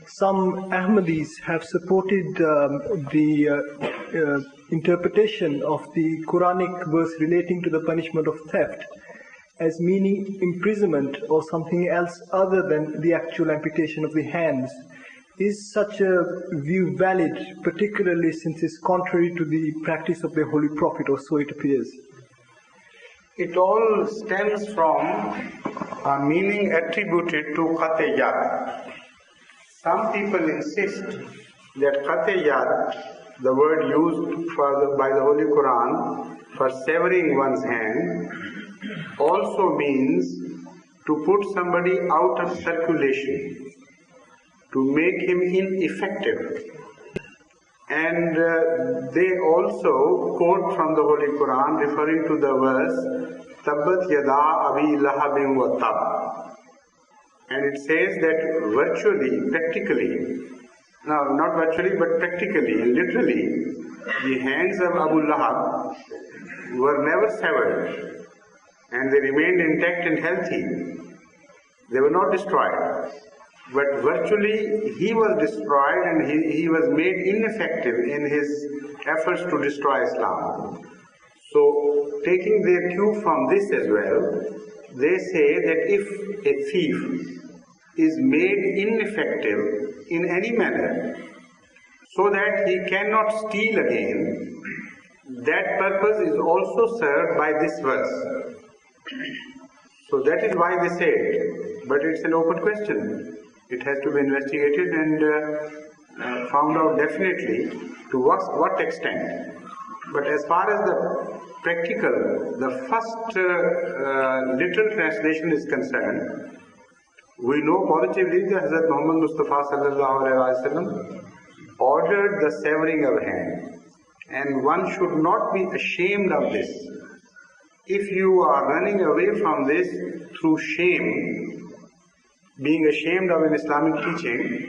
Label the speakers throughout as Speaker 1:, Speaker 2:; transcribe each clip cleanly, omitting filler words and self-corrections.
Speaker 1: some Ahmadis have supported the interpretation of the Quranic verse relating to the punishment of theft as meaning imprisonment or something else other than the actual amputation of the hands. Is such a view valid, particularly since it's contrary to the practice of the Holy Prophet, or so it appears?
Speaker 2: It all stems from a meaning attributed to Khat-e-Yad. Some people insist that Khat-e-Yad, the word used by the Holy Quran for severing one's hand, also means to put somebody out of circulation, to make him ineffective. And they also quote from the Holy Quran referring to the verse Tabbat yada abi lahabin wa tab. And it says that virtually, practically, no, not virtually but practically and literally, the hands of Abu Lahab were never severed and they remained intact and healthy. They were not destroyed. But virtually he was destroyed and he was made ineffective in his efforts to destroy Islam. So, taking their cue from this as well, they say that if a thief is made ineffective in any manner so that he cannot steal again, that purpose is also served by this verse. So that is why they say it, but it's an open question. It has to be investigated and found out definitely to what extent. But as far as the practical, the first literal translation is concerned, we know positively that Hazrat Muhammad Mustafa sallallahu alaihi wasallam ordered the severing of hand, and one should not be ashamed of this. If you are running away from this through shame, being ashamed of an Islamic teaching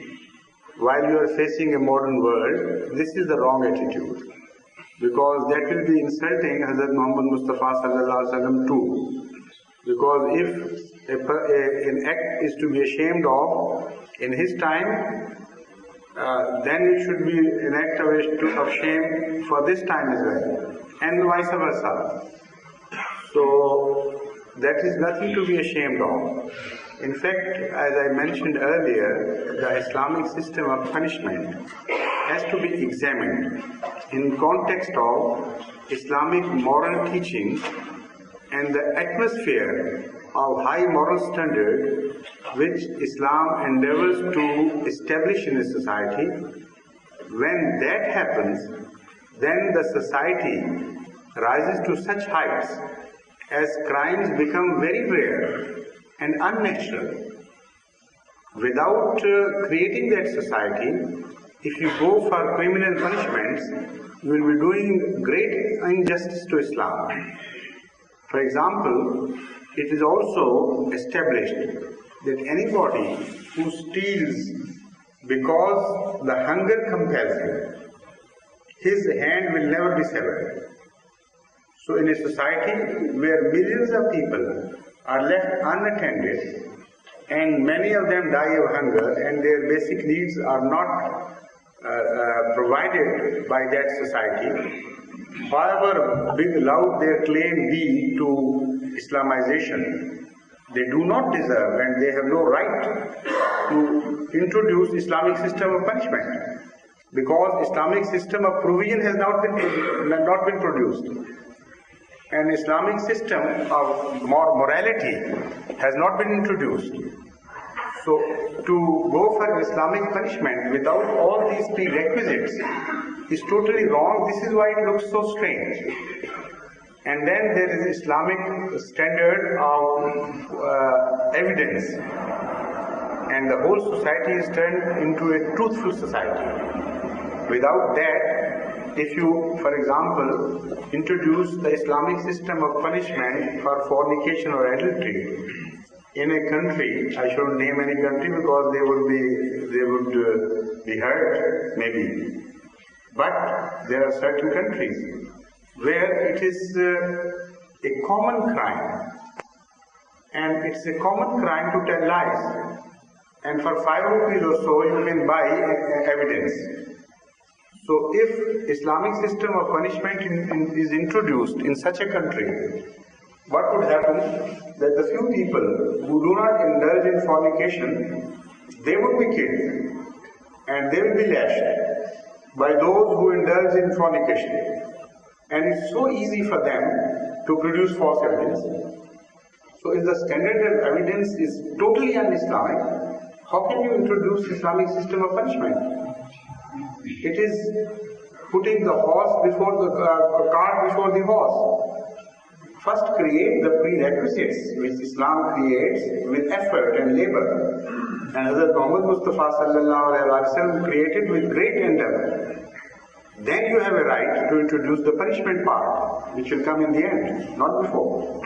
Speaker 2: while you are facing a modern world, this is the wrong attitude, because that will be insulting Hazrat Muhammad Mustafa sallallahu alaihi wasallam too. Because if an act is to be ashamed of in his time, then it should be an act of shame for this time as well, and vice versa. So that is nothing to be ashamed of. In fact, as I mentioned earlier, the Islamic system of punishment has to be examined in context of Islamic moral teaching and the atmosphere of high moral standard which Islam endeavors to establish in a society. When that happens, then the society rises to such heights as crimes become very rare and unnatural. Without creating that society, if you go for criminal punishments, you will be doing great injustice to Islam. For example, it is also established that anybody who steals because the hunger compels him, his hand will never be severed. So in a society where millions of people are left unattended and many of them die of hunger and their basic needs are not provided by that society, however loud their claim be to Islamization, they do not deserve and they have no right to introduce Islamic system of punishment, because Islamic system of provision has not been produced. An Islamic system of morality has not been introduced. So to go for Islamic punishment without all these prerequisites is totally wrong. This is why it looks so strange. And then there is Islamic standard of evidence, and the whole society is turned into a truthful society. Without that, if you, for example, introduce the Islamic system of punishment for fornication or adultery in a country, I shouldn't name any country because they would be hurt, maybe. But there are certain countries where it is a common crime, and it's a common crime to tell lies. and for 5 rupees or so you can buy evidence. So if Islamic system of punishment is introduced in such a country, what would happen? That the few people who do not indulge in fornication, they would be killed and they will be lashed by those who indulge in fornication. And it's so easy for them to produce false evidence. So if the standard of evidence is totally un-Islamic, how can you introduce Islamic system of punishment? It is putting the horse before the cart before the horse. First create the prerequisites which Islam creates with effort and labor. And Hazrat Muhammad Mustafa sallallahu alaihi wasallam created with great endeavor. Then you have a right to introduce the punishment part, which will come in the end, not before.